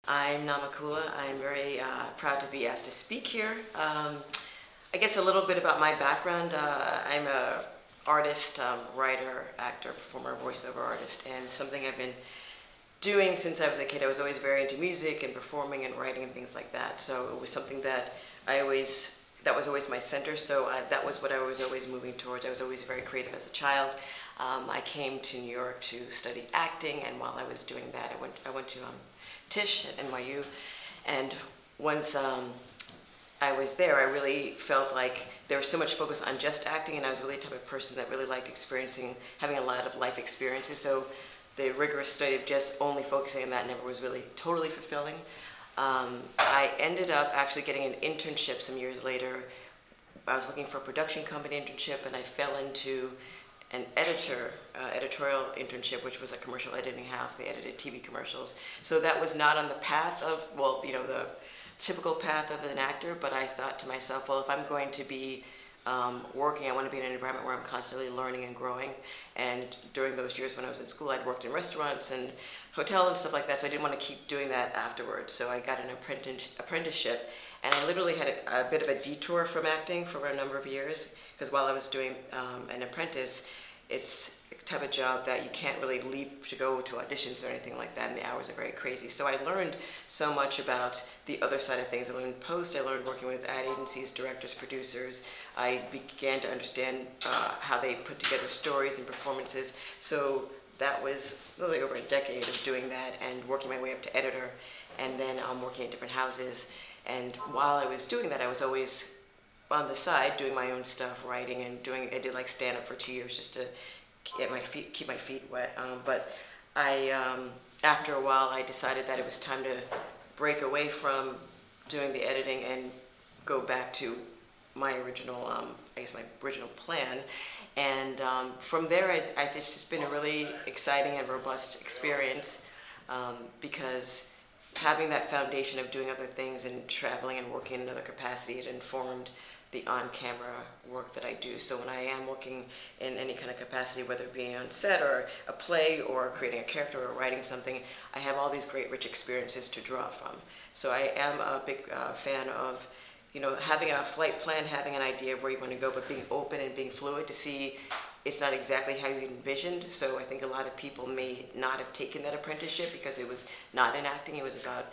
I'm Namakula. I'm very proud to be asked to speak here. I guess a little bit about my background. I'm a artist, writer, actor, performer, voiceover artist, and something I've been doing since I was a kid. I was always very into music and performing and writing and things like that. So it was something that that was always my center. So that was what I was always moving towards. I was always very creative as a child. I came to New York to study acting, and while I was doing that, I went to Tisch at NYU, and once I was there, I really felt like there was so much focus on just acting, and I was really the type of person that really liked having a lot of life experiences. So the rigorous study of just only focusing on that never was really totally fulfilling. I ended up actually getting an internship some years later. I was looking for a production company internship, and I fell into an editorial internship, which was a commercial editing house. They edited TV commercials. So that was not on the path of, the typical path of an actor, but I thought to myself, well, if I'm going to be working, I want to be in an environment where I'm constantly learning and growing. And during those years when I was in school, I'd worked in restaurants and hotel and stuff like that, so I didn't want to keep doing that afterwards. So I got an apprenticeship, and I literally had a bit of a detour from acting for a number of years, because while I was doing an apprentice, it's a type of job that you can't really leave to go to auditions or anything like that, and the hours are very crazy. So I learned so much about the other side of things. I learned post, I learned working with ad agencies, directors, producers. I began to understand how they put together stories and performances. So that was literally over a decade of doing that and working my way up to editor, and then working at different houses. And while I was doing that, I was always on the side doing my own stuff, writing and I did like stand up for 2 years just to keep my feet wet. But after a while, I decided that it was time to break away from doing the editing and go back to my original, my original plan. And from there, it's just been a really exciting and robust experience, because having that foundation of doing other things and traveling and working in another capacity, it informed the on-camera work that I do. So when I am working in any kind of capacity, whether it be on set or a play or creating a character or writing something, I have all these great rich experiences to draw from. So I am a big fan of having a flight plan, having an idea of where you want to go, but being open and being fluid to see it's not exactly how you envisioned. So I think a lot of people may not have taken that apprenticeship because it was not in acting. It was about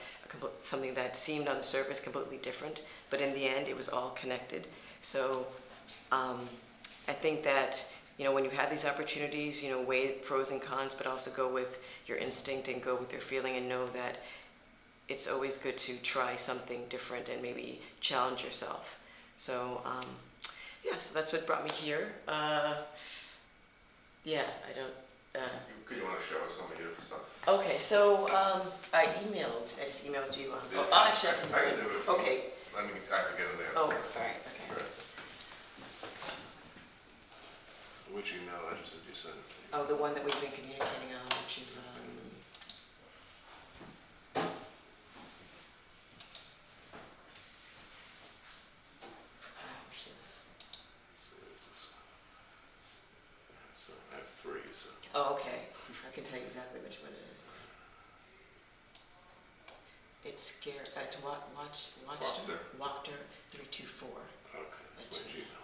something that seemed on the surface completely different, but in the end it was all connected. So I think that when you have these opportunities, weigh pros and cons, but also go with your instinct and go with your feeling, and know that it's always good to try something different and maybe challenge yourself. So so that's what brought me here. Could you want to show us some of your stuff? Okay, so I just emailed you. Actually, I can do it. Okay. I can get in there. Oh, all right, okay. Right. Which email address did you send it to? Oh, the one that we've been communicating on, which is So I have three. So. Oh, okay. I can tell you exactly which one it is. It's Wachter 324. Okay, that's my Gmail.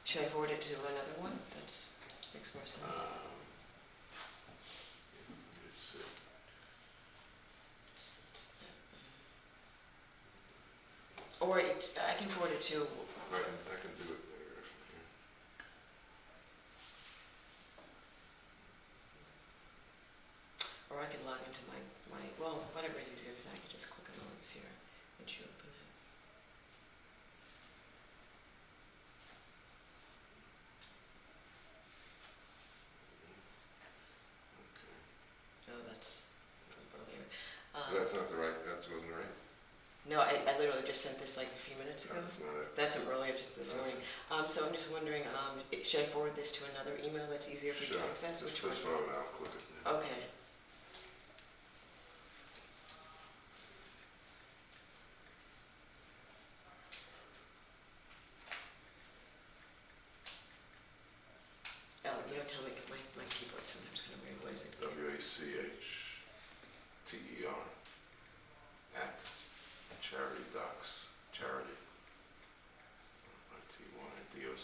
Should I forward it to another one? That makes more sense. Let's see. Or I can forward it to. I can do it later. Or I can log into my whatever is easier, because I can just click on all these here once you open it. Okay. Oh, that's from earlier. That's not the right. That wasn't right. No, I literally just sent this like a few minutes ago. That's not it. That's from earlier this morning. So I'm just wondering, should I forward this to another email that's easier for you to access? Which one? This phone, I'll click it. Okay. sometimes kind of weird. What is it? WACHTER at Charity Docs, Charity, RTYDOCS.org.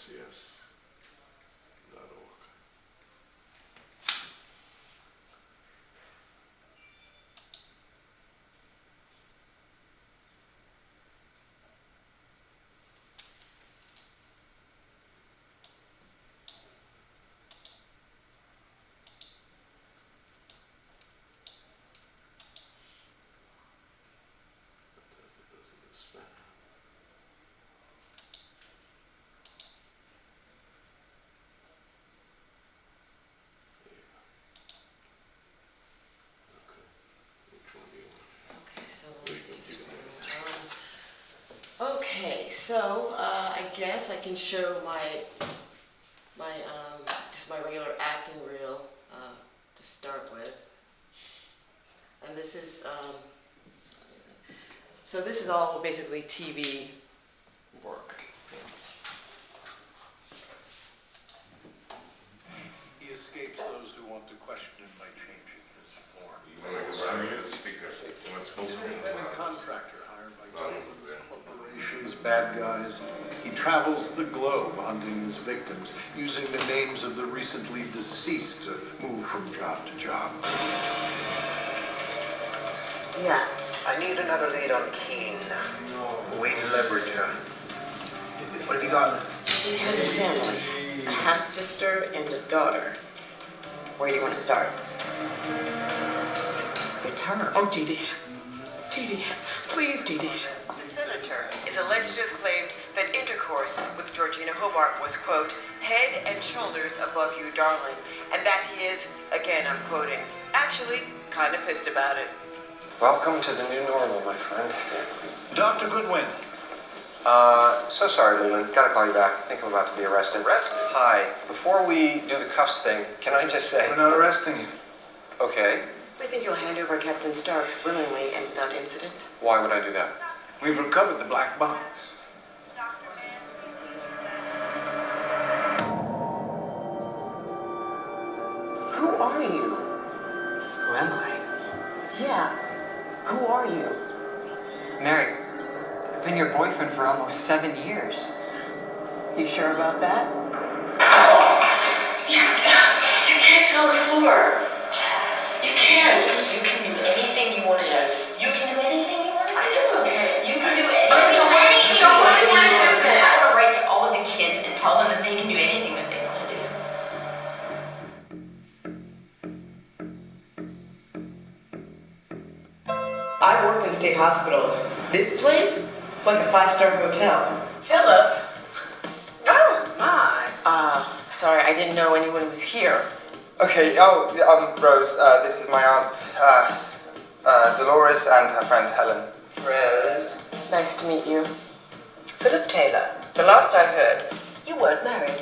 Okay, so okay, so I guess I can show just my regular acting reel to start with, and this is so this is all basically TV work. He escapes those who want to question him by changing his form. He's an independent contractor hired by corporations, bad guys. He travels the globe hunting his victims, using the names of the recently deceased to move from job to job. Yeah. I need another lead on Keane. A way to leverage her. What have you got? He has a family, a half-sister and a daughter. Where do you want to start? It's her. Oh, Dee Dee. Dee Dee. Please, Dee Dee. The senator is alleged to have claimed that intercourse with Georgina Hobart was, quote, head and shoulders above you, darling, and that he is, again, I'm quoting, actually kind of pissed about it. Welcome to the new normal, my friend. Dr. Goodwin. So sorry, Leland. Gotta call you back. I think I'm about to be arrested. Arrested? Hi. Before we do the cuffs thing, can I just say... We're not arresting you. Okay. I think you'll hand over Captain Starks willingly and without incident. Why would I do that? We've recovered the black box. Who are you? Who am I? Yeah. Who are you? Mary, I've been your boyfriend for almost 7 years. You sure about that? You can't sit on the floor. You can't. You can do anything you want to do. Yes. You can do anything you want to do. It's okay. You can do anything. But it's already- you so what if want I to do do. that? I have a right to all of the kids and tell them that they can do anything that they want to do. I've worked in state hospitals. This place, it's like a 5-star hotel. Philip. Oh, my. Sorry, I didn't know anyone was here. Okay, Rose, this is my aunt, Dolores, and her friend Helen. Rose. Nice to meet you. Philip Taylor. The last I heard, you weren't married.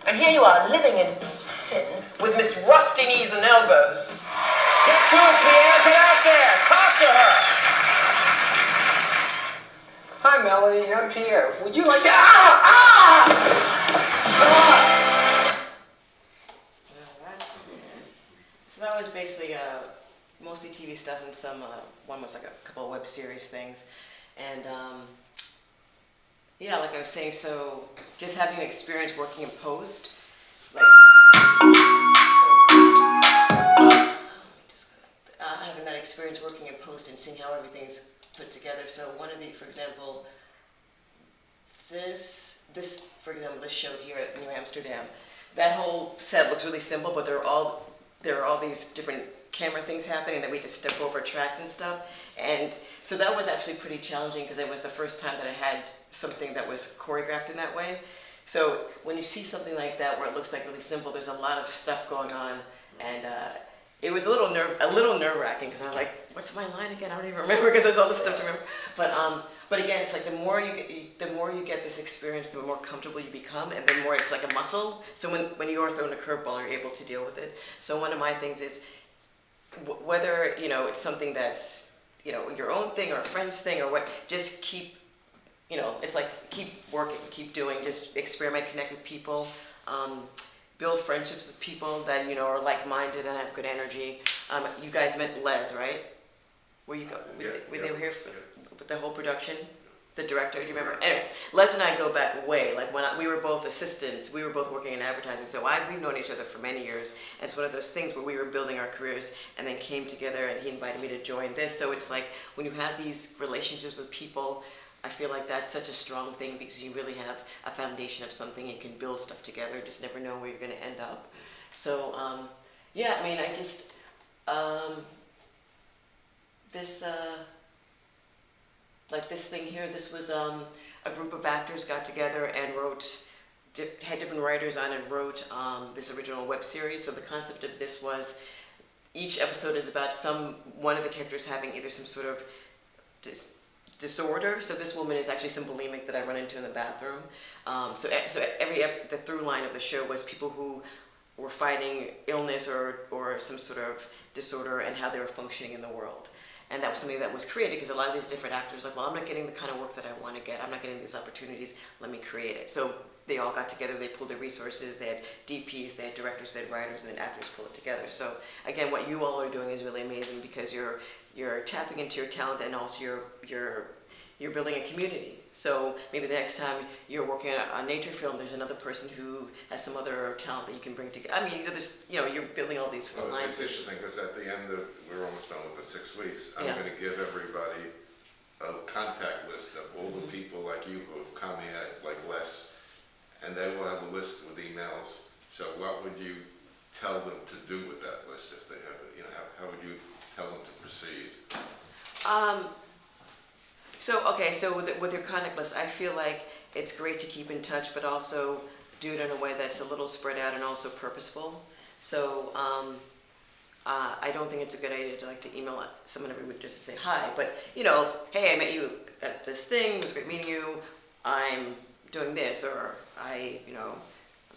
And here you are, living in sin with Miss Rusty Knees and Elbows. Get to it, Pierre. Get out there. Talk to her. Hi, Melanie, I'm Pierre. Would you like to... So that was basically mostly TV stuff and some, one was like a couple of web series things. And yeah, like I was saying, so just having experience working in post, like having that experience working in post and seeing how everything's put together. So one of the, for example, this, for example, this show here at New Amsterdam, that whole set looks really simple, but there are all these different camera things happening that we just step over tracks and stuff. And so that was actually pretty challenging because it was the first time that I had something that was choreographed in that way. So when you see something like that where it looks like really simple, there's a lot of stuff going on, and it was a little nerve-wracking because I was like, what's my line again? I don't even remember because there's all this stuff to remember. But again, it's like the more you get this experience, the more comfortable you become, and the more it's like a muscle. So when you are thrown a curveball, you're able to deal with it. So one of my things is whether it's something that's your own thing or a friend's thing or what, just keep it's like keep working, keep doing, just experiment, connect with people. build friendships with people that, you know, are like-minded and have good energy. You guys met Les, right? Were you they were here with the whole production? The director, do you remember? Anyway, Les and I go back way. Like we were both assistants, we were both working in advertising. So we've known each other for many years. And it's one of those things where we were building our careers and then came together and he invited me to join this. So it's like when you have these relationships with people, I feel like that's such a strong thing because you really have a foundation of something. You can build stuff together. You just never know where you're going to end up. So, yeah, I mean, I just, like this thing here, this was a group of actors got together and had different writers on and wrote this original web series. So the concept of this was each episode is about one of the characters having either some sort of disorder. So this woman is actually some bulimic that I run into in the bathroom. So the through line of the show was people who were fighting illness or some sort of disorder and how they were functioning in the world. And that was something that was created because a lot of these different actors were like, well, I'm not getting the kind of work that I want to get. I'm not getting these opportunities. Let me create it. So they all got together. They pulled their resources. They had DPs, they had directors, they had writers, and then actors pulled it together. So again, what you all are doing is really amazing because you're tapping into your talent and also you're building a community. So maybe the next time you're working on a nature film, there's another person who has some other talent that you can bring together. I mean, you're building all these Well, lines. it's interesting because at the end of, we're almost done with the 6 weeks. I'm Yeah. going to give everybody a contact list of all the people like you who have come here, like Les, and they will have a list with emails. So what would you tell them to do with that list if they have it? You know, how would you tell them to proceed? So with your contact list, I feel like it's great to keep in touch, but also do it in a way that's a little spread out and also purposeful. So I don't think it's a good idea to email someone every week just to say hi, but hey, I met you at this thing, it was great meeting you, I'm doing this, or I'm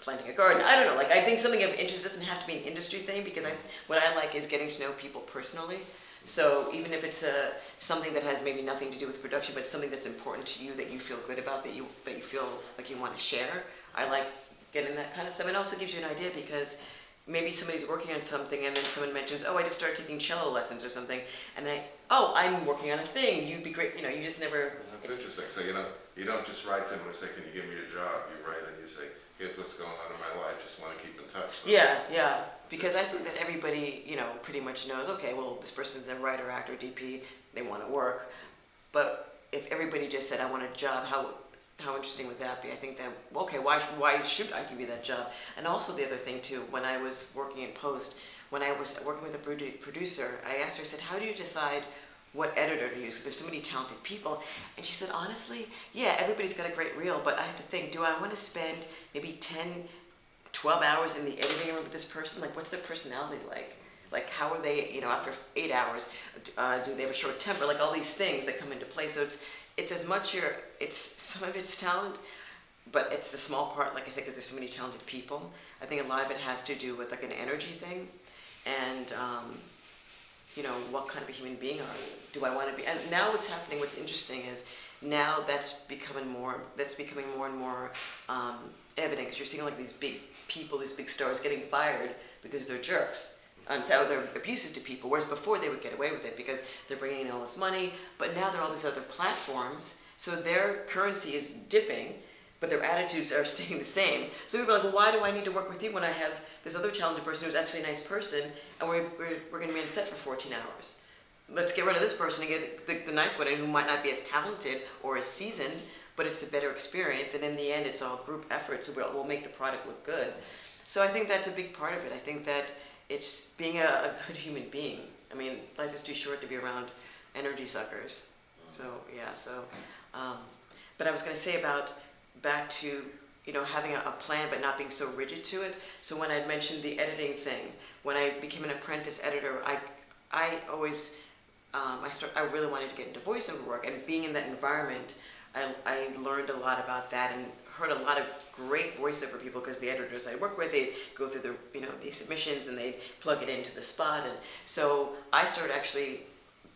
planting a garden. I don't know, I think something of interest doesn't have to be an industry thing because what I like is getting to know people personally. So even if it's something that has maybe nothing to do with production, but something that's important to you that you feel good about, that you feel like you want to share, I like getting that kind of stuff. It also gives you an idea because maybe somebody's working on something and then someone mentions, oh, I just started taking cello lessons or something, and oh, I'm working on a thing. You'd be great. You just never. That's interesting. So you don't just write to them and say, can you give me a job? You write and you say, here's what's going on in my life. Just want to keep in touch. So Yeah. Because I think that everybody, pretty much knows, okay, well, this person's a writer, actor, DP, they want to work. But if everybody just said, I want a job, how interesting would that be? I think that, okay, why should I give you that job? And also the other thing, too, when I was working in post, when I was working with a producer, I asked her, I said, how do you decide what editor to use? There's so many talented people. And she said, honestly, yeah, everybody's got a great reel, but I have to think, do I want to spend maybe 12 hours in the editing room with this person? What's their personality like? How are they, after 8 hours, do they have a short temper? All these things that come into play. So it's as much it's some of it's talent, but it's the small part, like I said, because there's so many talented people. I think a lot of it has to do with an energy thing. And, what kind of a human being are you? Do I want to be? And now what's happening, what's interesting is now that's becoming more and more evident because you're seeing these big people, these big stars getting fired because they're jerks. And so they're abusive to people, whereas before they would get away with it because they're bringing in all this money, but now there are all these other platforms, so their currency is dipping, but their attitudes are staying the same. So people are like, well, why do I need to work with you when I have this other talented person who's actually a nice person, and we're going to be on set for 14 hours? Let's get rid of this person and get the nice one who might not be as talented or as seasoned, but it's a better experience, and in the end, it's all group effort, so we'll make the product look good. So I think that's a big part of it. I think that it's being a good human being. I mean, life is too short to be around energy suckers. So, yeah, but I was going to say back to, having a plan but not being so rigid to it. So when I mentioned the editing thing, when I became an apprentice editor, I always, I really wanted to get into voiceover work, and being in that environment, I learned a lot about that and heard a lot of great voiceover people because the editors I work with, they'd go through the submissions and they'd plug it into the spot. And so I started actually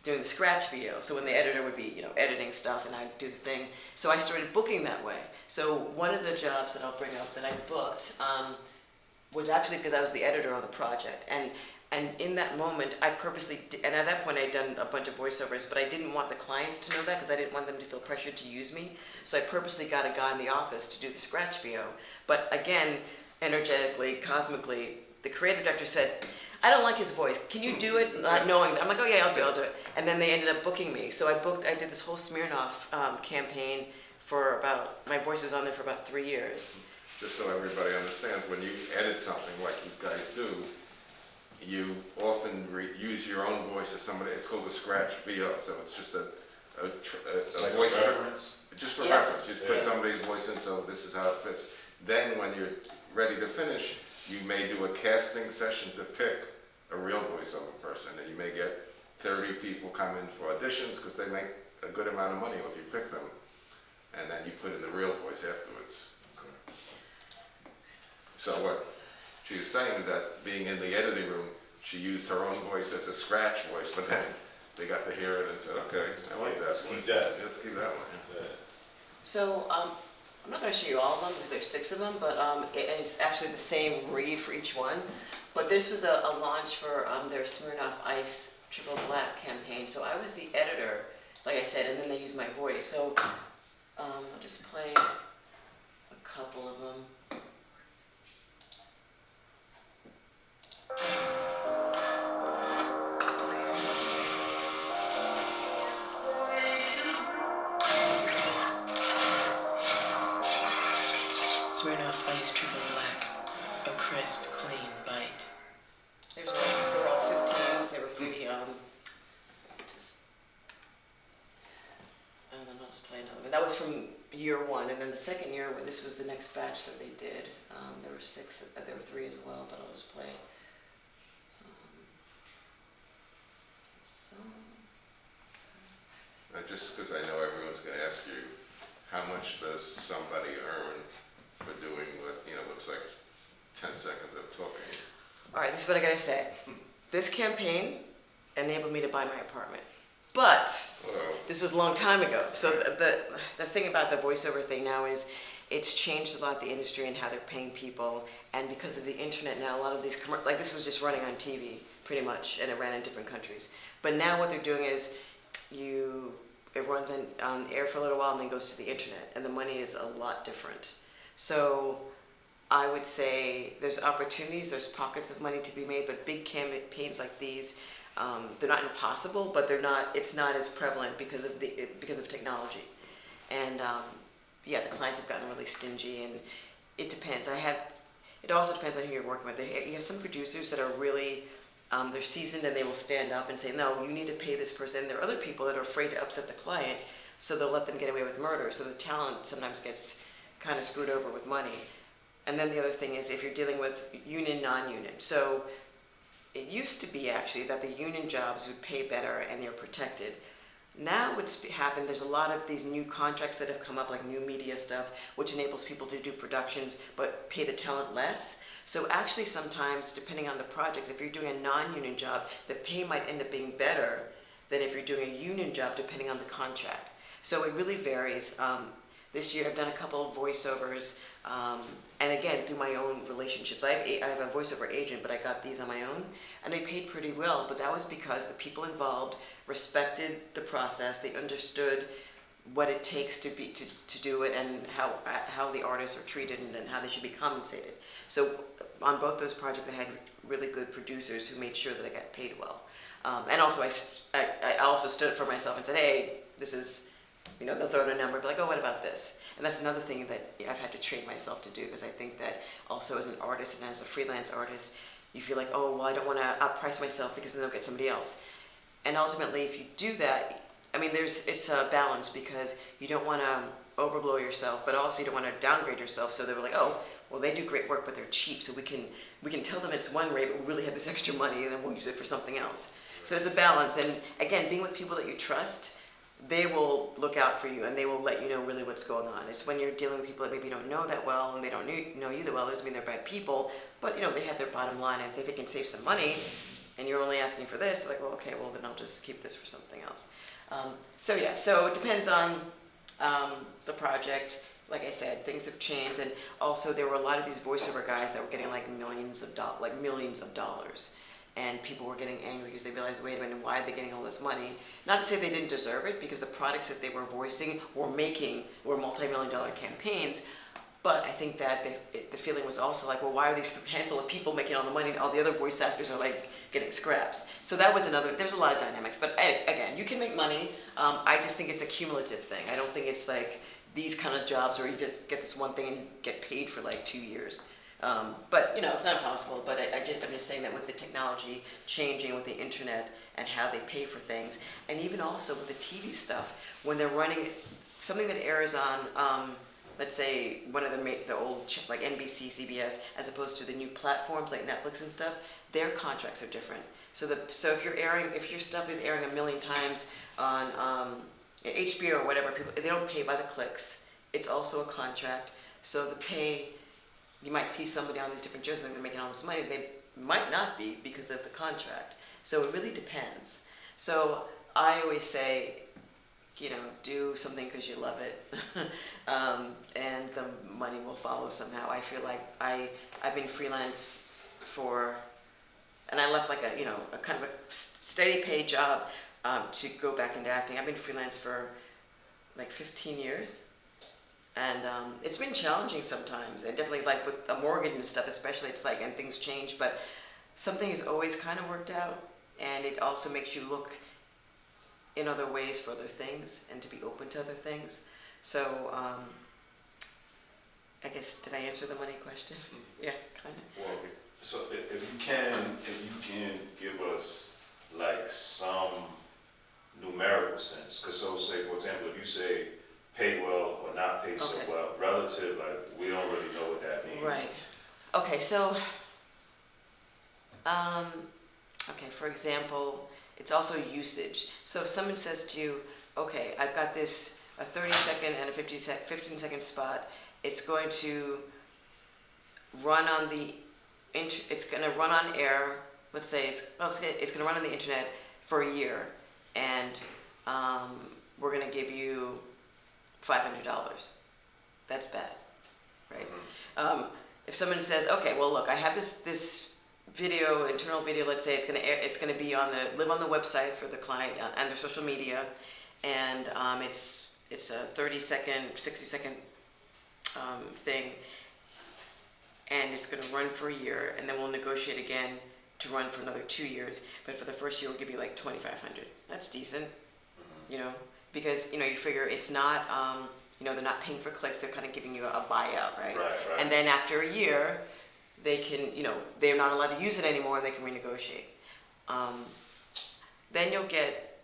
doing the scratch video. So when the editor would be, editing stuff and I'd do the thing. So I started booking that way. So one of the jobs that I'll bring up that I booked was actually because I was the editor on the project. And in that moment, I purposely, and at that point I'd done a bunch of voiceovers, but I didn't want the clients to know that because I didn't want them to feel pressured to use me. So I purposely got a guy in the office to do the scratch VO. But again, energetically, cosmically, the creative director said, I don't like his voice. Can you do it? Not knowing that. I'm like, oh yeah, I'll do it. And then they ended up booking me. So I did this whole Smirnoff campaign for my voice was on there for about 3 years. Just so everybody understands, when you edit something like you guys do, you often use your own voice as somebody. It's called a scratch VO, so it's just a like voice a reference. just for Yes. reference. You just put somebody's voice in, so this is how it fits. Then when you're ready to finish, you may do a casting session to pick a real voiceover person, and you may get 30 people come in for auditions because they make a good amount of money if you pick them, and then you put in the real voice afterwards. So what she was saying is that being in the editing room, she used her own voice as a scratch voice, but then they got to hear it and said, okay, I like that. Let's keep that. Let's keep that one. Yeah. So I'm not going to show you all of them because there's 6 of them, but and it's actually the same read for each one. But this was a launch for their Smirnoff Ice Triple Black campaign. So I was the editor, like I said, and then they used my voice. So I'll just play a couple of them. Smirnoff Ice Triple Black, a crisp, clean bite. They were all 15s. They were pretty, just, and then I'll just play another one. That was from year 1, and then the second year, this was the next batch that they did. There were 6, there were 3 as well, but I'll just play. Just because I know everyone's going to ask you, how much does somebody earn for doing what, looks like 10 seconds of talking? All right, this is what I gotta say. This campaign enabled me to buy my apartment. But this was a long time ago. So the thing about the voiceover thing now is it's changed a lot, the industry and how they're paying people. And because of the internet now, a lot of these, like this was just running on TV pretty much, and it ran in different countries. But now what they're doing is it runs on air for a little while and then goes to the internet, and the money is a lot different. So I would say there's opportunities, there's pockets of money to be made, but big campaigns like these, they're not impossible, but it's not as prevalent because of technology. And yeah, the clients have gotten really stingy, and it depends. It also depends on who you're working with. You have some producers that are really, they're seasoned and they will stand up and say, no, you need to pay this person. There are other people that are afraid to upset the client, so they'll let them get away with murder. So the talent sometimes gets kind of screwed over with money. And then the other thing is if you're dealing with union, non-union. So it used to be actually that the union jobs would pay better and they're protected. Now what's happened, there's a lot of these new contracts that have come up, like new media stuff, which enables people to do productions but pay the talent less. So actually sometimes, depending on the project, if you're doing a non-union job, the pay might end up being better than if you're doing a union job, depending on the contract. So it really varies. This year I've done a couple of voiceovers, and again, through my own relationships. I have a voiceover agent, but I got these on my own, and they paid pretty well, but that was because the people involved respected the process, they understood what it takes to do it, and how the artists are treated and how they should be compensated. So on both those projects, I had really good producers who made sure that I got paid well. And also, I also stood up for myself and said, hey, this is, they'll throw in a number, be like, oh, what about this? And that's another thing that I've had to train myself to do, because I think that also as an artist and as a freelance artist, you feel like, oh, well, I don't want to outprice myself because then they'll get somebody else. And ultimately, if you do that, it's a balance, because you don't want to overblow yourself, but also you don't want to downgrade yourself. So they were like, oh, well, they do great work, but they're cheap, so we can tell them it's one rate, but we really have this extra money, and then we'll use it for something else. So there's a balance, and again, being with people that you trust, they will look out for you, and they will let you know really what's going on. It's when you're dealing with people that maybe don't know that well, and they don't know you that well. It doesn't mean they're bad people, but they have their bottom line, and if they can save some money, and you're only asking for this, they're like, well, okay, well, then I'll just keep this for something else. So it depends on the project. like I said, things have changed, and also there were a lot of these voiceover guys that were getting like millions of dollars, and people were getting angry because they realized, wait a minute, why are they getting all this money? Not to say they didn't deserve it, because the products that they were voicing were multi-million dollar campaigns. But I think that the feeling was also like, well, why are these handful of people making all the money and all the other voice actors are like getting scraps? So that was there's a lot of dynamics. But again, you can make money. I just think it's a cumulative thing. I don't think it's like these kind of jobs where you just get this one thing and get paid for like 2 years. But it's not impossible. But I'm just saying that with the technology changing, with the internet and how they pay for things, and even also with the TV stuff, when they're running something that airs on, let's say one of the old like NBC, CBS, as opposed to the new platforms like Netflix and stuff, their contracts are different. So if your stuff is airing 1 million times on HBO or whatever, they don't pay by the clicks. It's also a contract. So the pay, you might see somebody on these different shows and they're making all this money. They might not be because of the contract. So it really depends. So I always say, do something because you love it, and the money will follow somehow. I feel like I've been freelance and I left like a kind of a steady paid job to go back into acting. I've been freelance for like 15 years, and it's been challenging sometimes, and definitely like with a mortgage and stuff, especially, it's like, and things change, but something has always kind of worked out, and it also makes you look in other ways for other things and to be open to other things. So I guess, did I answer the money question? Yeah, kind of. Well, so if you can give us like some numerical sense, because so say for example, if you say pay well or not pay so Okay. well, relative, like we don't really know what that means. Right. Okay, so for example, it's also usage. So if someone says to you, okay, I've got this a 30-second and a 15-second spot. It's going to run on it's going to run on air. Let's say it's going to run on the internet for a year, and we're going to give you $500. That's bad, right? If someone says, okay, well look, I have this internal video, let's say it's going to be live on the website for the client and their social media, and it's a 30-second, 60-second thing, and it's going to run for a year, and then we'll negotiate again to run for another 2 years, but for the first year we'll give you like $2,500. That's decent, because you figure it's not they're not paying for clicks, they're kind of giving you a buyout, right? Right. And then after a year, they can, they're not allowed to use it anymore, and they can renegotiate. Then you'll get,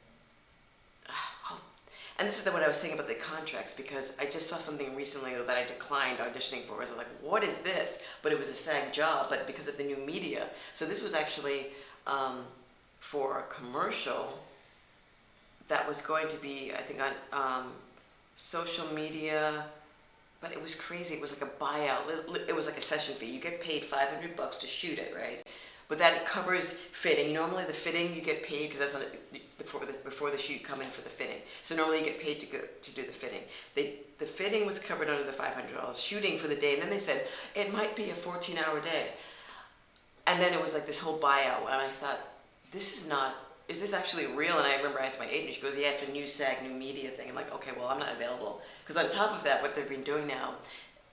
and this is what I was saying about the contracts, because I just saw something recently that I declined auditioning for. I was like, what is this? But it was a SAG job, but because of the new media. So this was actually for a commercial that was going to be, I think, on social media. But it was crazy. It was like a buyout. It was like a session fee. You get paid $500 to shoot it, right? But that covers fitting. Normally the fitting you get paid, because that's not before the shoot, you come in for the fitting. So normally you get paid to do the fitting. The fitting was covered under the $500. Shooting for the day, and then they said it might be a 14-hour day. And then it was like this whole buyout, and I thought, is this actually real? And I remember I asked my agent, she goes, yeah, it's a new SAG, new media thing. I'm like, okay, well, I'm not available. Because on top of that, what they've been doing now,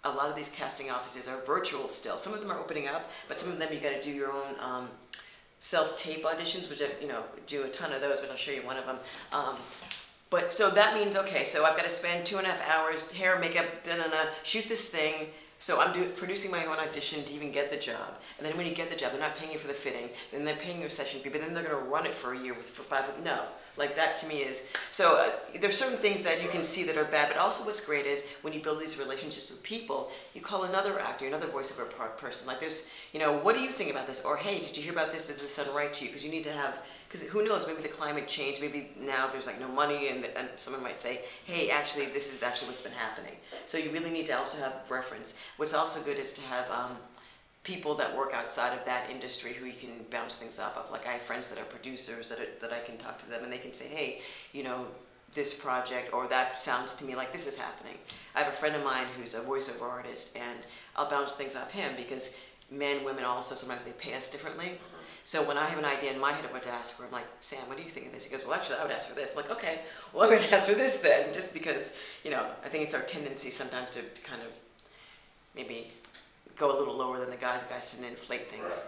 a lot of these casting offices are virtual still. Some of them are opening up, but some of them you got to do your own self-tape auditions, which I do a ton of those, but I'll show you one of them. But so that means, okay, so I've got to spend 2.5 hours, hair, makeup, shoot this thing. So I'm producing my own audition to even get the job. And then when you get the job, they're not paying you for the fitting. Then they're paying you a session fee, but then they're going to run it for a year for $500. No, like that to me is, so there's certain things that you can see that are bad, but also what's great is when you build these relationships with people, you call another actor, another voiceover person. Like there's, what do you think about this? Or hey, did you hear about this? Does this sound right to you? Because you need to have, because who knows, maybe the climate changed, maybe now there's like no money, and someone might say, hey, actually, this is actually what's been happening. So you really need to also have reference. What's also good is to have people that work outside of that industry who you can bounce things off of. Like I have friends that are producers that I can talk to them, and they can say, hey, this project, or that sounds to me like this is happening. I have a friend of mine who's a voiceover artist, and I'll bounce things off him because men, women also, sometimes they pay us differently. So when I have an idea in my head of what to ask for, I'm like, Sam, what do you think of this? He goes, well, actually, I would ask for this. I'm like, okay, well, I'm going to ask for this then, just because, I think it's our tendency sometimes to kind of maybe go a little lower than the guys. The guys tend to inflate things.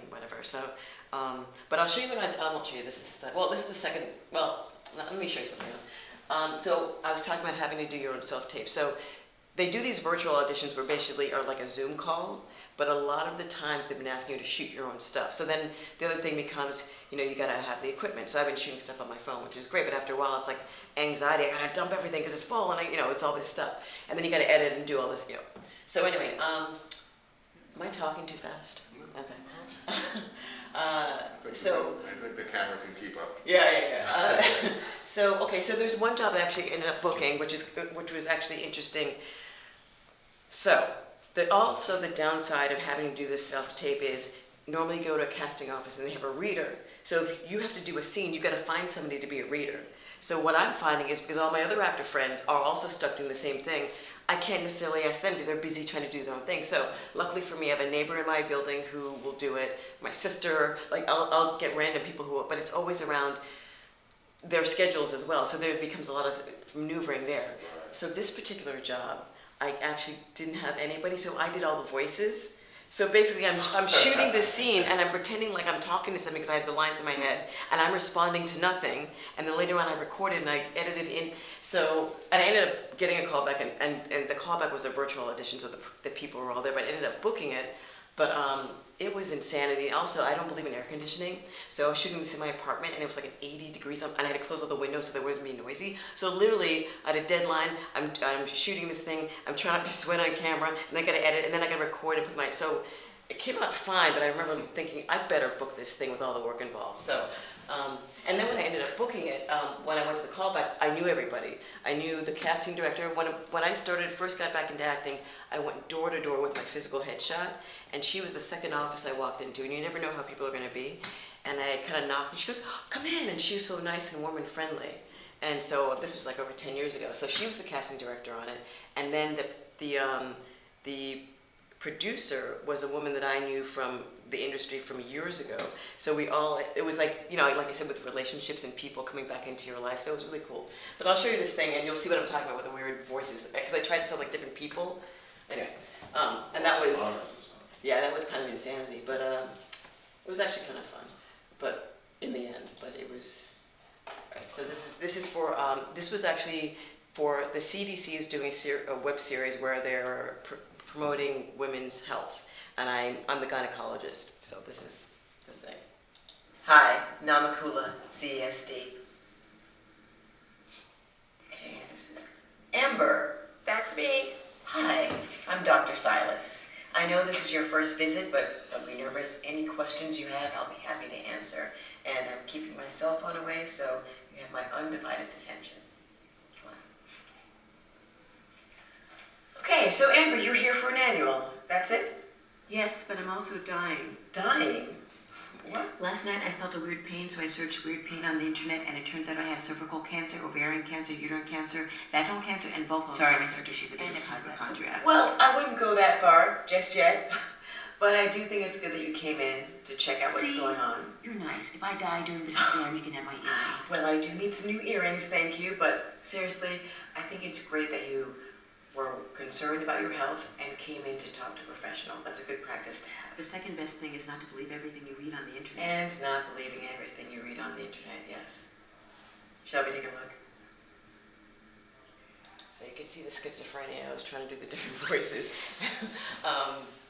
Whatever. So, but I'll show you I won't show you this. This is the second, let me show you something else. So I was talking about having to do your own self-tape. So they do these virtual auditions where basically are like a Zoom call, but a lot of the times they've been asking you to shoot your own stuff. So then the other thing becomes, you gotta have the equipment. So I've been shooting stuff on my phone, which is great, but after a while it's like anxiety. I gotta dump everything because it's full, and it's all this stuff. And then you gotta edit and do all this, So anyway, am I talking too fast? Okay. I think the camera can keep up. Yeah. So there's one job I actually ended up booking, which was actually interesting. So, also the downside of having to do this self-tape is normally you go to a casting office and they have a reader. So if you have to do a scene, you got to find somebody to be a reader. So what I'm finding is, because all my other actor friends are also stuck doing the same thing, I can't necessarily ask them because they're busy trying to do their own thing. So luckily for me, I have a neighbor in my building who will do it. My sister, I'll get random people but it's always around their schedules as well. So there becomes a lot of maneuvering there. So this particular job, I actually didn't have anybody, so I did all the voices. So basically, I'm shooting this scene, and I'm pretending like I'm talking to somebody because I have the lines in my head, and I'm responding to nothing. And then later on, I recorded and I edited in. So, and I ended up getting a callback, and the callback was a virtual audition, so the people were all there, but I ended up booking it. But it was insanity. Also, I don't believe in air conditioning, so I was shooting this in my apartment, and it was like 80 degrees, and I had to close all the windows so there wasn't be noisy. So literally, I had a deadline. I'm shooting this thing. I'm trying not to sweat on camera, and then I got to edit, and then I got to record and put my. So it came out fine, but I remember thinking I better book this thing with all the work involved. So. And then when I ended up booking it, when I went to the callback, I knew everybody. I knew the casting director. When I first got back into acting, I went door to door with my physical headshot, and she was the second office I walked into, and you never know how people are going to be. And I kind of knocked, and she goes, oh, come in, and she was so nice and warm and friendly. And so this was like over 10 years ago. So she was the casting director on it, and then the producer was a woman that I knew from the industry from years ago. So it was like, like I said, with relationships and people coming back into your life. So it was really cool. But I'll show you this thing, and you'll see what I'm talking about with the weird voices, because I tried to sound like different people. Anyway, and that was, that was kind of insanity, but it was actually kind of fun. But in the end, it was, right, so this was actually for, the CDC is doing a web series where they're promoting women's health. And I'm the gynecologist, so this is the thing. Hi, Namakula CESD. Okay, this is Amber. That's me. Hi, I'm Dr. Silas. I know this is your first visit, but don't be nervous. Any questions you have, I'll be happy to answer. And I'm keeping my cell phone away, so you have my undivided attention. Come on. Okay, so Amber, you're here for an annual. That's it? Yes, but I'm also dying. Dying? What? Last night I felt a weird pain, so I searched weird pain on the internet, and it turns out I have cervical cancer, ovarian cancer, uterine cancer, vaginal cancer, and vocal cancer. Sorry, my sister, she's a bit of a hypochondriac. Well, I wouldn't go that far just yet, but I do think it's good that you came in to check out what's going on. You're nice. If I die during this exam, you can have my earrings. Well, I do need some new earrings, thank you, but seriously, I think it's great that you were concerned about your health and came in to talk to a professional. That's a good practice to have. The second best thing is not to believe everything you read on the internet. And not believing everything you read on the internet, yes. Shall we take a look? So you can see the schizophrenia. I was trying to do the different voices.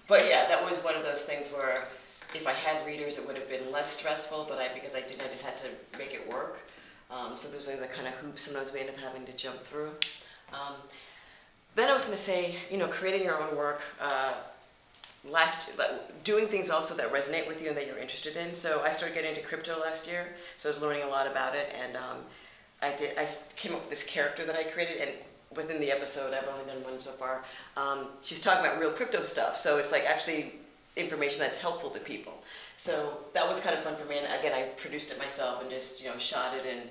But yeah, that was one of those things where if I had readers, it would have been less stressful, but because I didn't, I just had to make it work. So those are the kind of hoops sometimes we end up having to jump through. Then I was going to say, creating your own work, doing things also that resonate with you and that you're interested in. So I started getting into crypto last year, so I was learning a lot about it, and I came up with this character that I created, and within the episode, I've only done one so far, she's talking about real crypto stuff, so it's like actually information that's helpful to people. So that was kind of fun for me, and again, I produced it myself and just shot it, and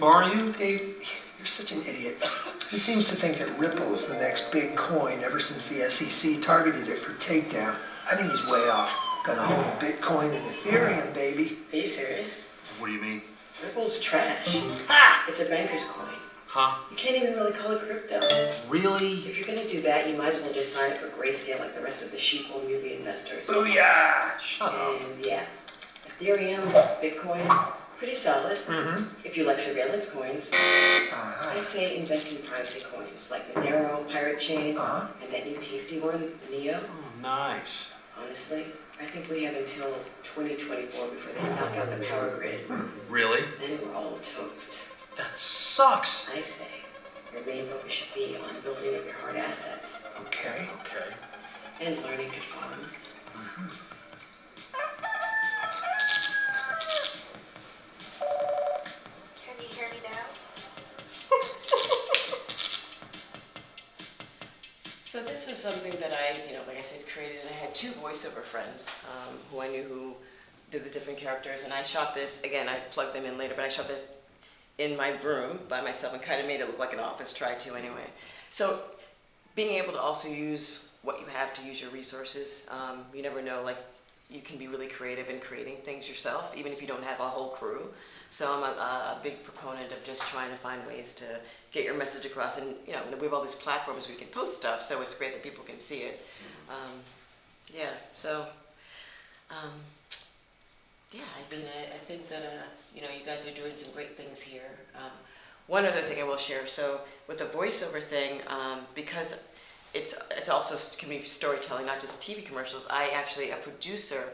borrow you? Dave, you're such an idiot. He seems to think that Ripple is the next big coin ever since the SEC targeted it for takedown. I think he's way off. Gonna hold Bitcoin and Ethereum, baby. Are you serious? What do you mean? Ripple's trash. It's a banker's coin. Huh? You can't even really call it crypto. Really? If you're gonna do that, you might as well just sign up for Grayscale like the rest of the sheeple movie investors. Booyah! Shut up. And yeah, Ethereum, Bitcoin, pretty solid. If you like surveillance coins, I say invest in privacy coins like Monero, Pirate Chain, and that new tasty one, Neo. Oh, nice. Honestly, I think we have until 2024 before they knock out the power grid. Really? Then we're all toast. That sucks. I say, your main focus should be on building up your hard assets Okay. Okay. and learning to farm. Can you hear me now? So this was something that I, like I said, created. I had 2 voiceover friends who I knew who did the different characters, and I shot this, again, I plugged them in later, but I shot this in my room by myself and kind of made it look like an office, tried to anyway. So being able to also use what you have to use your resources, you never know, like you can be really creative in creating things yourself, even if you don't have a whole crew. So I'm a big proponent of just trying to find ways to get your message across, and we have all these platforms where we can post stuff, so it's great that people can see it. I think that you guys are doing some great things here. One other thing I will share. So with the voiceover thing, because it's also can be storytelling, not just TV commercials. A producer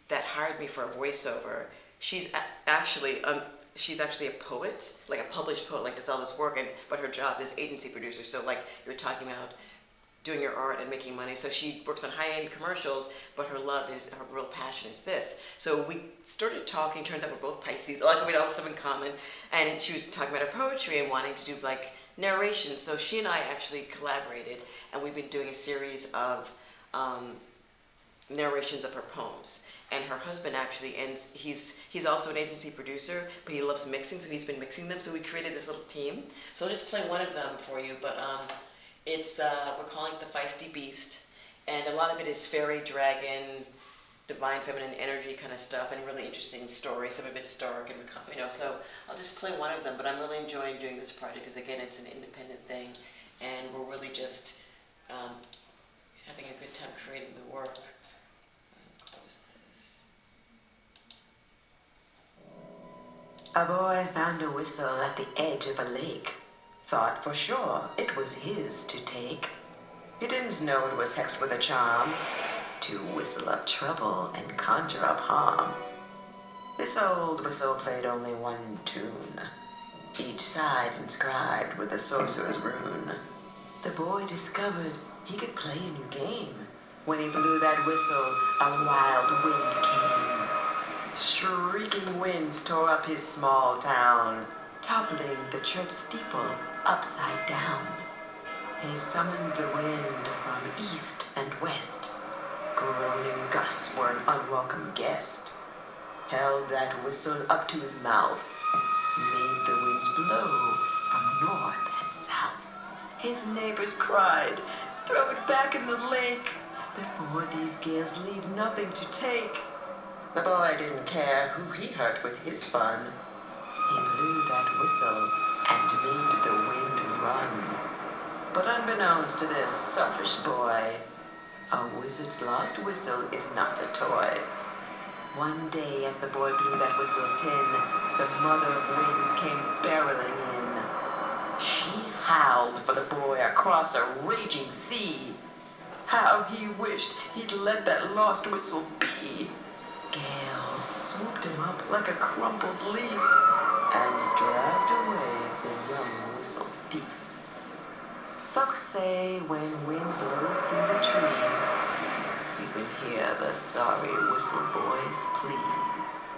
that hired me for a voiceover. She's actually a poet, like a published poet, like does all this work, but her job is agency producer. So like you're talking about doing your art and making money. So she works on high-end commercials, but her real passion is this. So we started talking, turns out we're both Pisces, like we had all this stuff in common, and she was talking about her poetry and wanting to do like narration. So she and I actually collaborated, and we've been doing a series of narrations of her poems. And her husband actually, and he's also an agency producer, but he loves mixing, so he's been mixing them. So we created this little team. So I'll just play one of them for you, but we're calling it the Feisty Beast, and a lot of it is fairy, dragon, divine feminine energy kind of stuff, and really interesting stories. Some of it's dark and So I'll just play one of them, but I'm really enjoying doing this project because again, it's an independent thing, and we're really just having a good time creating the work. Close this. A boy found a whistle at the edge of a lake. Thought for sure it was his to take. He didn't know it was hexed with a charm to whistle up trouble and conjure up harm. This old whistle played only one tune, each side inscribed with a sorcerer's rune. The boy discovered he could play a new game. When he blew that whistle, a wild wind came. Shrieking winds tore up his small town, toppling the church steeple upside down. He summoned the wind from east and west. Groaning gusts were an unwelcome guest. Held that whistle up to his mouth, made the winds blow from north and south. His neighbors cried, "Throw it back in the lake, before these gales leave nothing to take." The boy didn't care who he hurt with his fun. He blew that whistle and made the wind run. But unbeknownst to this selfish boy, a wizard's lost whistle is not a toy. One day as the boy blew that whistle of tin, the mother of winds came barreling in. She howled for the boy across a raging sea. How he wished he'd let that lost whistle be. Gales swooped him up like a crumpled leaf and dragged away the young whistle thief. Folks say when wind blows through the trees, you can hear the sorry whistle boy's pleas.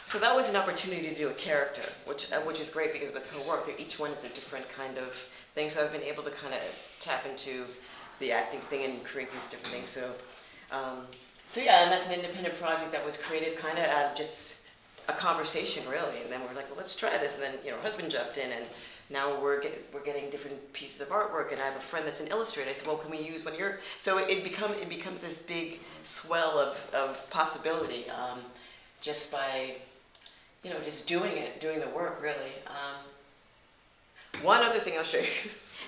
So that was an opportunity to do a character, which is great because with her work, each one is a different kind of thing. So I've been able to kind of tap into the acting thing and create these different things. So So yeah, and that's an independent project that was created kind of out of just a conversation, really. And then we're like, well, let's try this. And then husband jumped in, and now we're getting different pieces of artwork. And I have a friend that's an illustrator. I said, well, can we use one of your? So it becomes this big swell of possibility, just by just doing the work, really. One other thing I'll show you,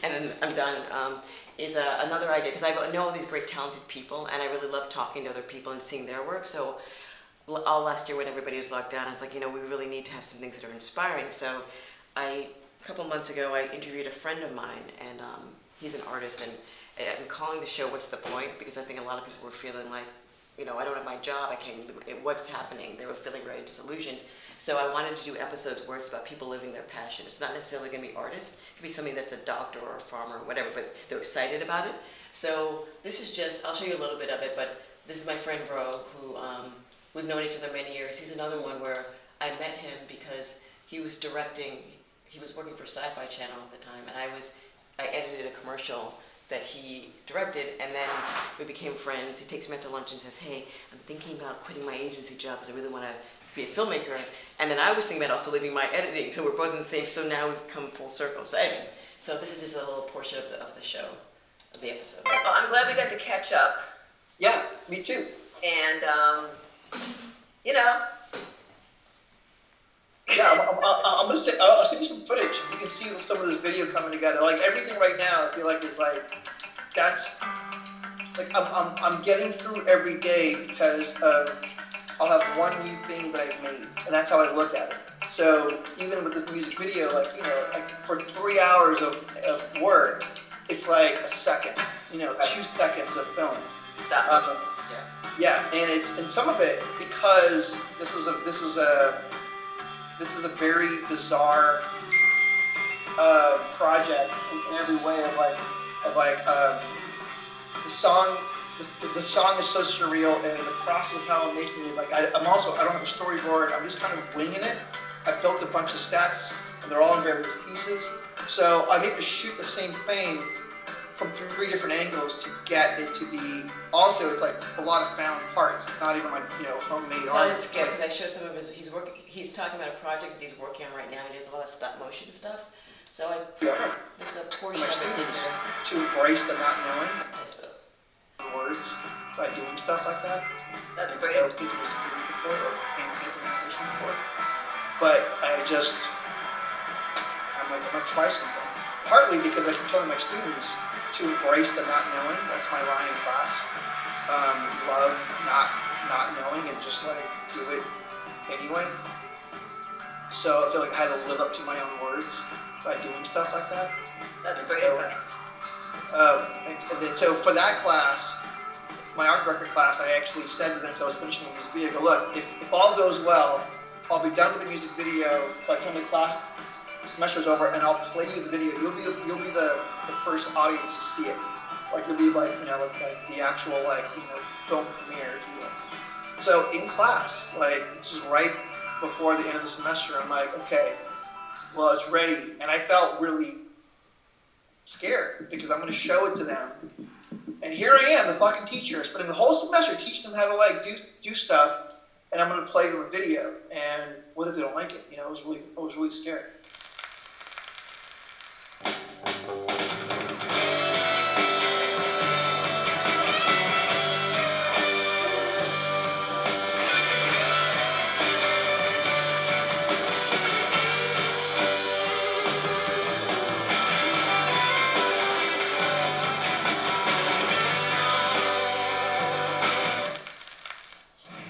and then I'm done, is another idea, because I know all these great talented people, and I really love talking to other people and seeing their work. So all last year when everybody was locked down, I was like, we really need to have some things that are inspiring. So a couple months ago, I interviewed a friend of mine, and he's an artist, and I'm calling the show What's the Point? Because I think a lot of people were feeling like, I don't have my job, what's happening? They were feeling very disillusioned. So I wanted to do episodes where it's about people living their passion. It's not necessarily going to be artists. It could be somebody that's a doctor or a farmer or whatever, but they're excited about it. So this is just, I'll show you a little bit of it, but this is my friend Ro, who we've known each other many years. He's another one where I met him because he was working for Sci-Fi Channel at the time, and I edited a commercial that he directed, and then we became friends. He takes me out to lunch and says, hey, I'm thinking about quitting my agency job because I really want to be a filmmaker. And then I was thinking about also leaving my editing, so we're both in the same, so now we've come full circle. So anyway, so this is just a little portion of the show, of the episode. Well, I'm glad we got to catch up. Yeah, me too. And, Yeah, I'm gonna say, I'll send you some footage. You can see some of this video coming together. Like everything right now, I feel like is like, that's, like I'm getting through every day because of, I'll have one new thing that I've made, and that's how I look at it. So even with this music video, like for 3 hours of work, it's like a second, 2 seconds of film. Stop. Yeah, and some of it, because this is a very bizarre project in every way the song is so surreal, and the process of how it makes me, I don't have a storyboard, I'm just kind of winging it. I built a bunch of sets, and they're all in various pieces. So I need to shoot the same frame from 3 different angles to get it to be, also it's like a lot of found parts. It's not even like, homemade So art. I skip, because I show some of his, he's talking about a project that he's working on right now. He does a lot of stop motion stuff. So there's a portion of it in there. To embrace the not knowing So words by doing stuff like that. that's And great. so people was reading before or paying attention before. But I'm like, I'm gonna try something. Partly because I keep telling my students to embrace the not knowing. That's my line in class. Love not knowing and just do it anyway. So I feel like I had to live up to my own words by doing stuff like that. That's And great so, advice. and then so for that class, my art director class, I actually said to them, so I was finishing the music video, I go, look, if all goes well, I'll be done with the music video by the time the class semester's over, and I'll play you the video. You'll be the first audience to see it. You'll be like the actual film premiere, if you will. So in class, this is right before the end of the semester, I'm like, okay, well, it's ready. And I felt really scared because I'm going to show it to them. And here I am, the fucking teacher, spending the whole semester teaching them how to do stuff, and I'm going to play them a video. And what if they don't like it? I was really scared.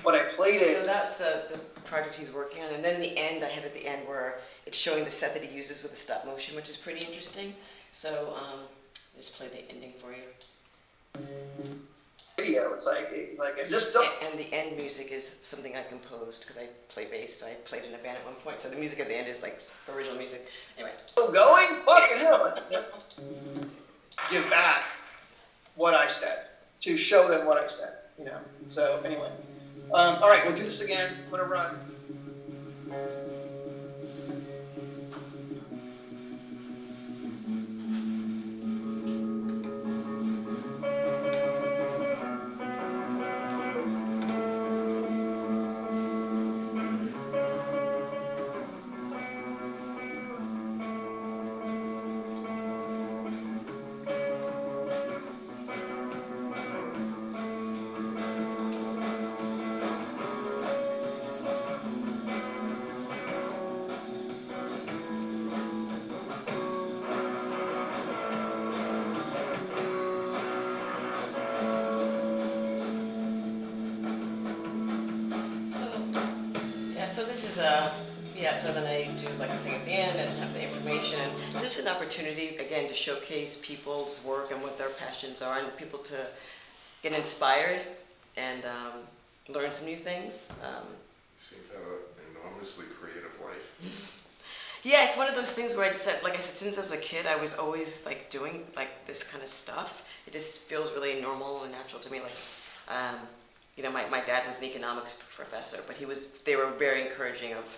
But I played it. So that's the project he's working on, and then the end, I have at the end where it's showing the set that he uses with the stop motion, which is pretty interesting. So I'll just play the ending for you. Video, it's like is this still? And the end music is something I composed because I play bass. So I played in a band at one point, so the music at the end is original music. Anyway. Still going? Fucking hell! Give back what I said to show them what I said. So anyway. All right, we'll do this again. I'm gonna run. yeah, so then I do like a thing at the end and have the information. And it's just an opportunity, again, to showcase people's work and what their passions are and people to get inspired and learn some new things. You seem to have an enormously creative life. Yeah, it's one of those things where I just said, like I said, since I was a kid, I was always like doing like this kind of stuff. It just feels really normal and natural to me. Like, you know, my dad was an economics professor, but they were very encouraging of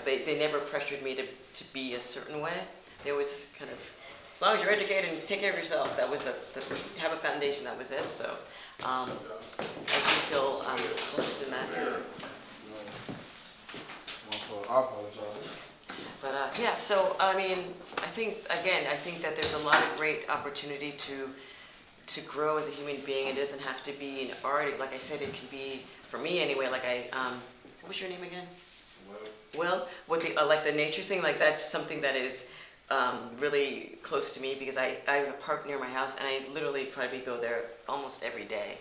they never pressured me to be a certain way. They always kind of, as long as you're educated and take care of yourself, that was have a foundation, that was it. So I do feel blessed in that. I apologize. But yeah, so I mean, I think that there's a lot of great opportunity to grow as a human being. It doesn't have to be an art. Like I said, it can be, for me anyway, like what was your name again? Will, with the like the nature thing, like that's something that is really close to me because I have a park near my house and I literally probably go there almost every day,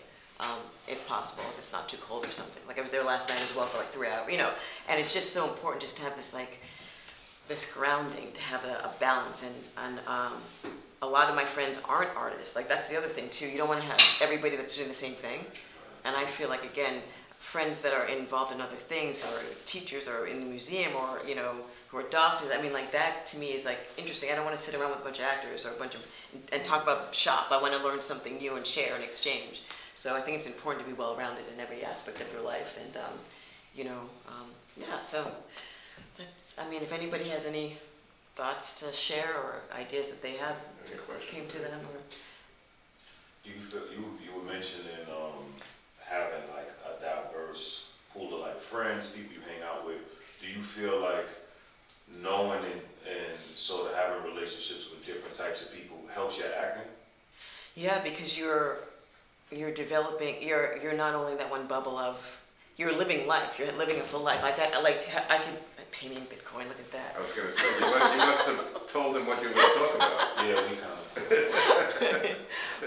if possible, if it's not too cold or something. Like I was there last night as well for like 3 hours, you know, and it's just so important just to have this like, this grounding, to have a balance and a lot of my friends aren't artists. Like that's the other thing too. You don't want to have everybody that's doing the same thing. And I feel like, again, friends that are involved in other things or teachers or in the museum or, you know, who are doctors, I mean, like that to me is like interesting. I don't want to sit around with a bunch of actors or and talk about shop. I want to learn something new and share and exchange. So I think it's important to be well-rounded in every aspect of your life. And, you know, yeah, so I mean, if anybody has any thoughts to share or ideas that they have that came to them, or Do you feel you were mentioning having like a diverse pool of like friends, people you hang out with. Do you feel like knowing and sort of having relationships with different types of people helps you at acting? Yeah, because you're developing. You're not only that one bubble of. You're living life. You're living a full life. I could pay me in Bitcoin. Look at that. I was going to say, you must have told them what you were going to talk about. Yeah, we kind of.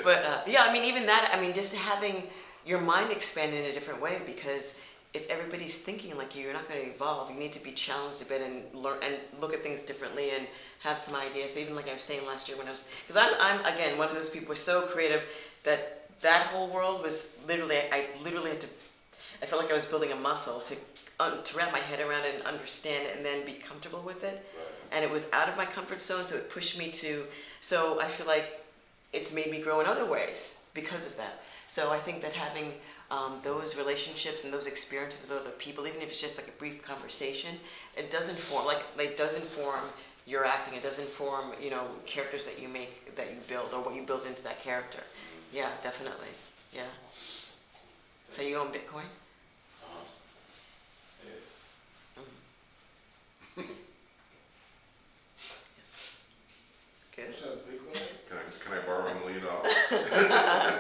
But yeah, I mean, even that. I mean, just having your mind expand in a different way, because if everybody's thinking like you're not going to evolve. You need to be challenged a bit and learn and look at things differently and have some ideas. So even like I was saying last year when I was, because I'm again one of those people who was so creative that whole world was literally, I literally had to. I felt like I was building a muscle to wrap my head around it and understand it and then be comfortable with it. Right. And it was out of my comfort zone, so it pushed me to. So I feel like it's made me grow in other ways because of that. So I think that having those relationships and those experiences with other people, even if it's just like a brief conversation, it does inform your acting. It does inform, you know, characters that you make, that you build, or what you build into that character. Yeah, definitely. Yeah. So you own Bitcoin? Good. Can I borrow $1 million? Yeah,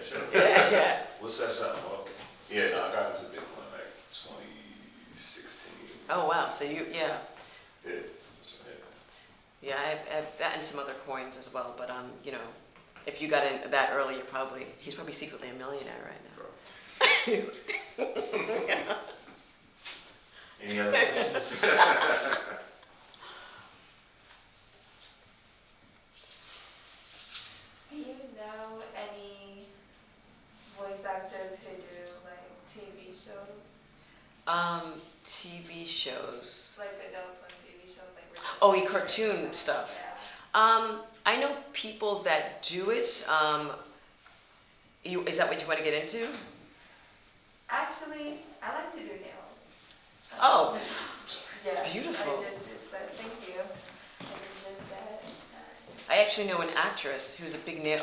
sure. Yeah. What's that something? Yeah, no, I got into Bitcoin like 2016. Oh wow! So you, yeah. Yeah. Yeah, I have that and some other coins as well. But you know, if you got in that early, he's probably secretly a millionaire right now. Any other questions? Do you know any voice actors who do like TV shows? TV shows. Like adults on TV shows, like. Oh, cartoon stuff. Yeah. I know people that do it. Is that what you want to get into? Actually, I like to do nails. Oh, Yeah. beautiful. I just did, but thank you. I just said. I actually know an actress who's a big nail,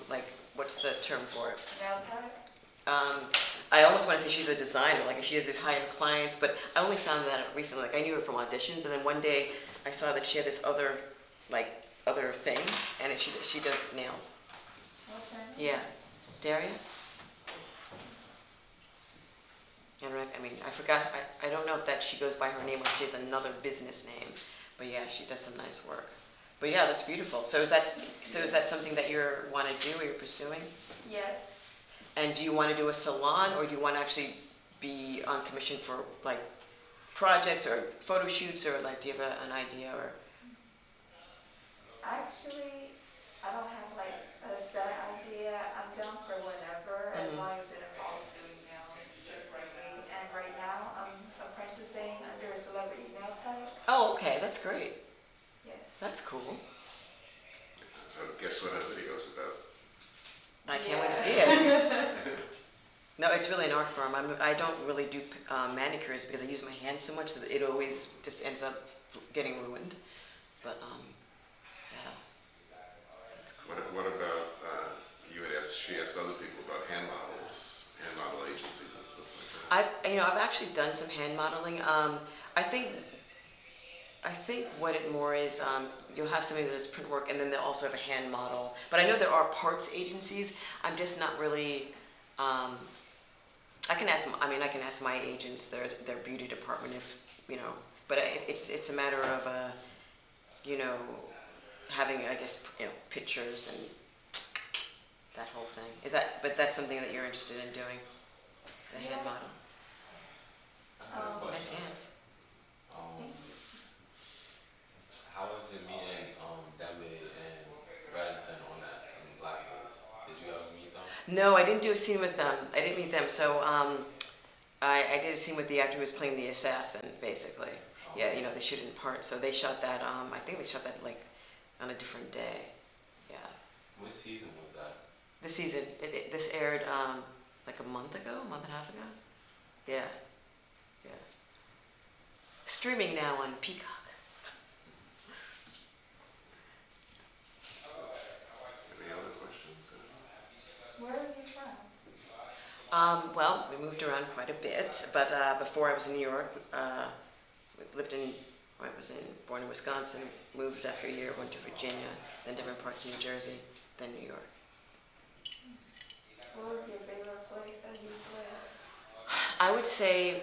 like, what's the term for it? Nail tech? I almost want to say she's a designer, like she has these high-end clients, but I only found that out recently. Like I knew her from auditions, and then one day I saw that she had this other thing, and she does nails. Okay. Yeah. Daria? I mean, I forgot, I don't know if that she goes by her name or she has another business name, but yeah, she does some nice work. But yeah, that's beautiful. So is that something that you want to do or you're pursuing? Yes. And do you want to do a salon or do you want to actually be on commission for like projects or photo shoots, or like do you have an idea or? Actually, I don't have like a set idea. I'm down for whatever, as long as it involves doing nails. And right now, I'm apprenticing under a celebrity nail tech. Oh, okay, that's great. Yes. That's cool. Guess what our video's about? I can't wait to see it. No, it's really an art form. I don't really do manicures because I use my hands so much that it always just ends up getting ruined. But yeah. What about, she asked other people about hand model agencies and stuff like that? I've actually done some hand modeling. I think what it more is, you'll have somebody that does print work, and then they'll also have a hand model. But I know there are parts agencies. I'm just not really. I can ask my agents, their beauty department, if you know. But it's a matter of having, I guess, pictures and that whole thing. But that's something that you're interested in doing, the hand model. Nice hands. How was it meeting Dembe and Reddington on that in Blackface? Did you ever meet them? No, I didn't do a scene with them. I didn't meet them. So I did a scene with the actor who was playing the assassin, basically. Yeah, they shoot it in parts. So they shot that. I think they shot that like on a different day. Yeah. Which season was that? This season. This aired like a month and a half ago. Yeah. Yeah. Streaming now on Peacock. Any other questions? Where are you from? Well, we moved around quite a bit, but before I was in New York, born in Wisconsin, moved after a year, went to Virginia, then different parts of New Jersey, then New York. What was your favorite place that you lived? I would say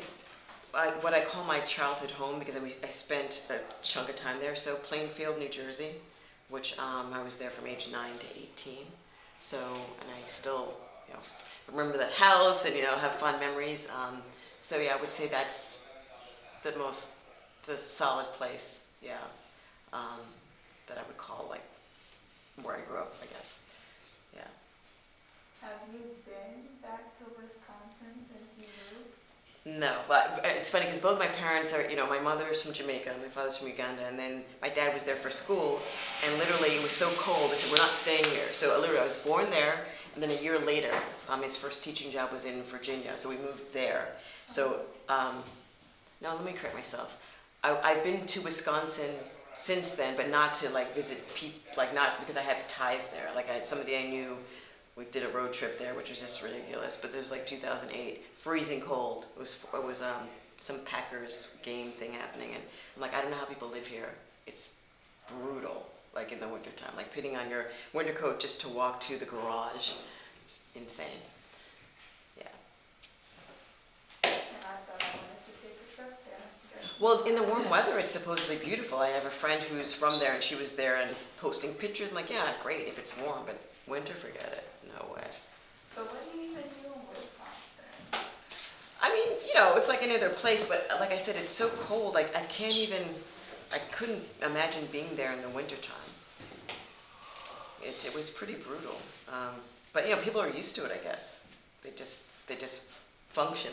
what I call my childhood home, because I spent a chunk of time there. So Plainfield, New Jersey, which I was there from age 9 to 18. So, and I still, remember that house and have fond memories. So yeah, I would say that's the solid place, that I would call like where I grew up, I guess. Yeah. Have you been back to Wisconsin since you moved? No, but it's funny because both my parents are, my mother's from Jamaica, my father's from Uganda, and then my dad was there for school, and literally it was so cold, they said, we're not staying here. So literally I was born there, and then a year later, his first teaching job was in Virginia, so we moved there. So, no, let me correct myself. I've been to Wisconsin since then, but not to like visit people, like not because I have ties there. Like somebody I knew, we did a road trip there, which was just ridiculous. But it was like 2008, freezing cold. It was some Packers game thing happening, and I'm like, I don't know how people live here. It's brutal, like in the wintertime, like putting on your winter coat just to walk to the garage. It's insane. Yeah. And I thought I wanted to take a trip there. Well, in the warm weather, it's supposedly beautiful. I have a friend who's from there, and she was there and posting pictures. I'm like, yeah, great if it's warm, but winter, forget it. No way. But what do you even do in Wisconsin? I mean, it's like any other place, but like I said, it's so cold. Like I couldn't imagine being there in the wintertime. It was pretty brutal. But people are used to it, I guess. They just function.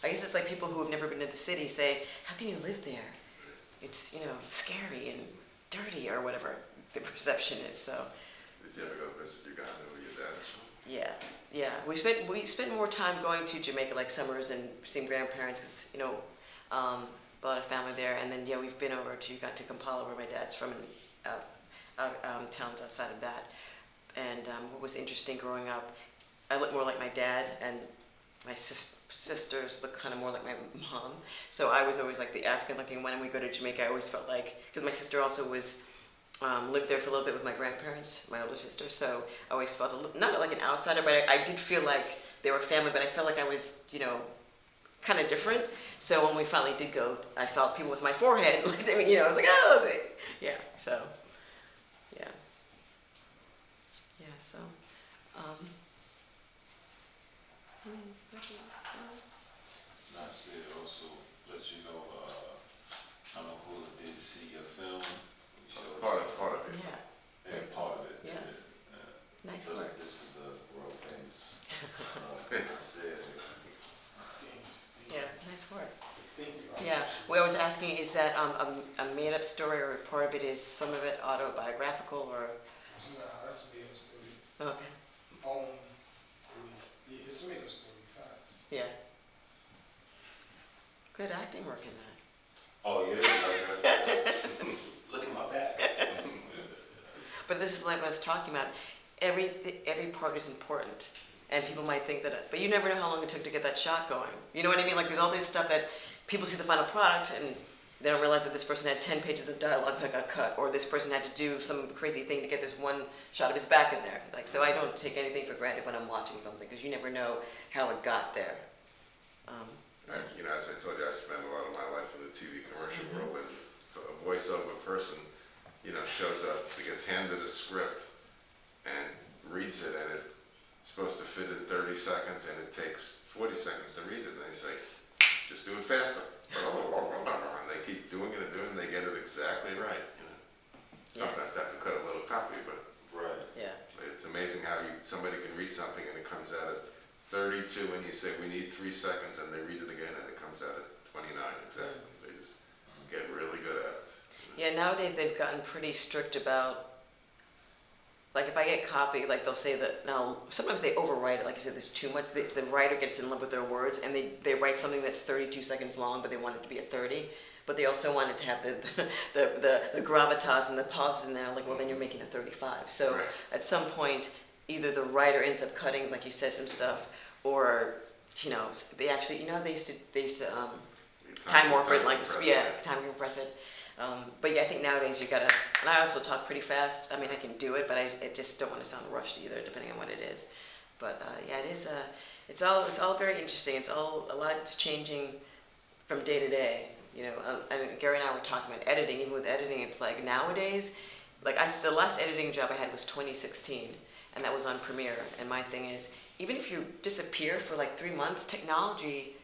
I guess it's like people who have never been to the city say, how can you live there? It's, scary and dirty or whatever the perception is, so. Did you ever go visit Uganda where your dad is from? Yeah. We spent more time going to Jamaica, like summers, and seeing grandparents, because, a lot of family there. And then, we've been over to Kampala, where my dad's from, and towns outside of that. And what was interesting growing up, I looked more like my dad, and my sisters look kind of more like my mom. So I was always like the African-looking one. And we go to Jamaica, I always felt like, because my sister also was, lived there for a little bit with my grandparents, my older sister. So I always felt not like an outsider, but I did feel like they were family. But I felt like I was, kind of different. So when we finally did go, I saw people with my forehead. I was like, oh, yeah. So, yeah. Yeah. So. not said, also let you know, Namakula did see your film. We showed Part of it. Yeah. Yeah, part of it. Yeah. Nice So work. this is a world famous, I said. Yeah, nice work. Yeah, what I was asking is that a made-up story, or part of it is some of it autobiographical, or? Nah, that's a made-up story. Okay. It's a made-up story, facts. Yeah. Good acting work in that. Oh, yeah, look at my back. But this is like what I was talking about. Every part is important. And people might think that, but you never know how long it took to get that shot going. You know what I mean? Like there's all this stuff that people see the final product and they don't realize that this person had 10 pages of dialogue that got cut, or this person had to do some crazy thing to get this one shot of his back in there. Like, so I don't take anything for granted when I'm watching something, because you never know how it got there. As I told you, I spent a lot of my life in the TV commercial world, and a voiceover person, shows up, gets handed a script, and reads it, and it's supposed to fit in 30 seconds, and it takes 40 seconds to read it, and they say, just do it faster. And they keep doing it, and they get it exactly right. Sometimes they have to cut a little copy, but it's amazing how somebody can read something and it comes out at 32, and you say, we need 3 seconds, and they read it again, and it comes out at 29 exactly. They just get really good at it. Yeah, nowadays they've gotten pretty strict about, like if I get copy, like they'll say that, now sometimes they overwrite it, like you said, there's too much, the writer gets in love with their words, and they write something that's 32 seconds long, but they want it to be at 30, but they also want it to have the gravitas and the pauses in there, like, well then you're making it 35. So at some point, either the writer ends up cutting, like you said, some stuff, or, they actually, they used to time warp it, like, time compress it. But yeah, I think nowadays you gotta, and I also talk pretty fast. I mean, I can do it, but I just don't want to sound rushed either, depending on what it is. But yeah, it is. It's all very interesting. A lot of it's changing from day to day. And Gary and I were talking about editing. Even with editing, it's like nowadays, like the last editing job I had was 2016, and that was on Premiere. And my thing is, even if you disappear for like 3 months, technology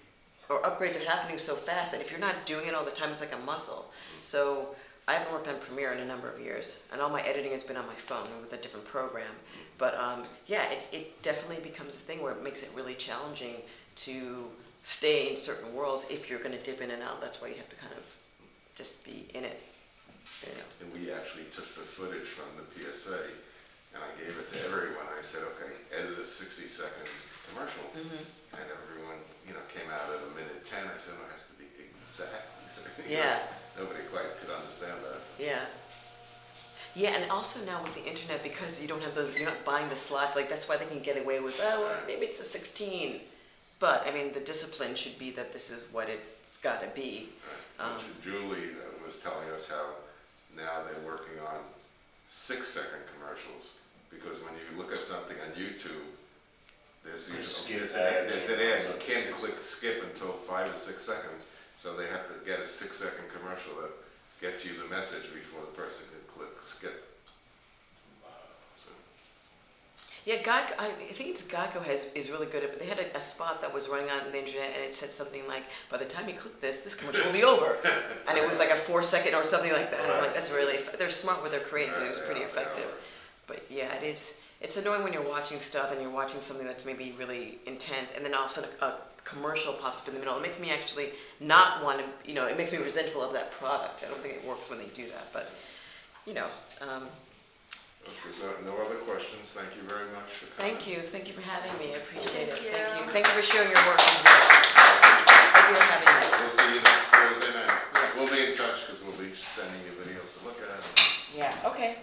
or upgrades are happening so fast that if you're not doing it all the time, it's like a muscle. So I haven't worked on Premiere in a number of years, and all my editing has been on my phone with a different program. But yeah, it definitely becomes a thing where it makes it really challenging to stay in certain worlds if you're going to dip in and out. That's why you have to kind of just be in it. And we actually took the footage from the PSA, and I gave it to everyone. I said, okay, edit a 60-second commercial. And everyone, came out at a minute 10. I said, it has to be exact. Yeah. Nobody quite could understand that. Yeah. Yeah, and also now with the internet, because you don't have those, you're not buying the slots, like that's why they can get away with, maybe it's a 16. But, I mean, the discipline should be that this is what it's got to be. Julie was telling us how now they're working on 6-second commercials, because when you look at something on YouTube, there's an ad. You can't click skip until 5 or 6 seconds. So they have to get a 6-second commercial that gets you the message before the person can click skip. Yeah, Geico, I think it's Geico is really good at it. They had a spot that was running on the internet, and it said something like, by the time you click this commercial will be over. And it was like a 4-second or something like that. And I'm like, that's really, they're smart with their creative, but it was pretty effective. But yeah, it's annoying when you're watching stuff and you're watching something that's maybe really intense, and then all of a sudden a commercial pops up in the middle. It makes me actually not want to, it makes me resentful of that product. I don't think it works when they do that, but, If there's no other questions, thank you very much for coming. Thank you for having me. I appreciate it. Thank you. Thank you for sharing your work as well. Thank you for having me. We'll see you next Thursday night. Yes. We'll be in touch because we'll be sending you videos to look at. Yeah, okay.